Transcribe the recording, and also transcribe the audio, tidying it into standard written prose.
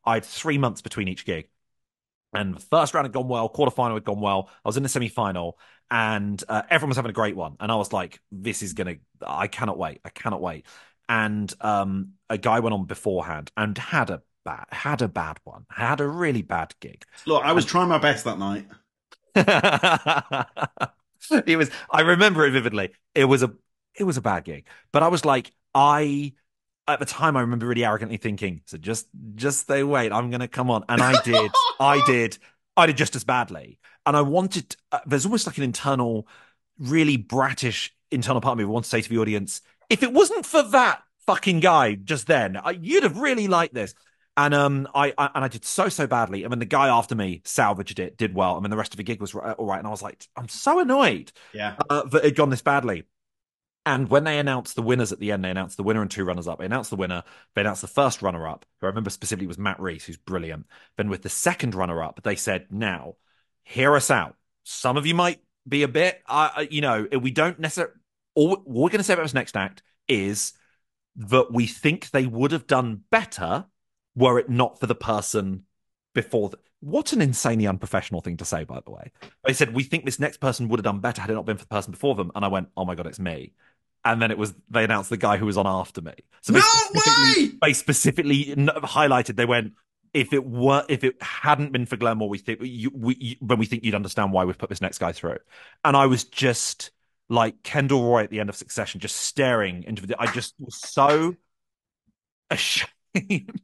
I had 3 months between each gig. And the first round had gone well, quarterfinal had gone well. I was in the semi-final, and everyone was having a great one. And I was like, "This is gonna, I cannot wait, I cannot wait." And a guy went on beforehand and had a bad one, had a really bad gig, Look, I was and trying my best that night. it was. I remember it vividly. It was a bad gig, but I was like, I at the time I remember really arrogantly thinking, so just stay wait, I'm gonna come on, and I did just as badly, and I wanted. There's almost like an internal, really bratish internal part of me who wants to say to the audience, if it wasn't for that fucking guy just then, you'd have really liked this. And I did so badly. And then the guy after me salvaged it, did well. And then the rest of the gig was all right. And I was like, I'm so annoyed Yeah. that it had gone this badly. And when they announced the winners at the end, they announced the winner and two runners up. They announced the winner. They announced the first runner up, who I remember specifically was Matt Reese, who's brilliant. Then with the second runner up, they said, now, hear us out. Some of you might be a bit, we don't necessarily, all we're going to say about this next act is that we think they would have done better were it not for the person before. What an insanely unprofessional thing to say, by the way. They said, we think this next person would have done better had it not been for the person before them. And I went, oh my God, it's me. And then they announced the guy who was on after me. So No way! they specifically highlighted, they went, if it hadn't been for Glenmore, when we think you'd understand why we've put this next guy through. And I was just like Kendall Roy at the end of Succession, just staring into I just was so ashamed.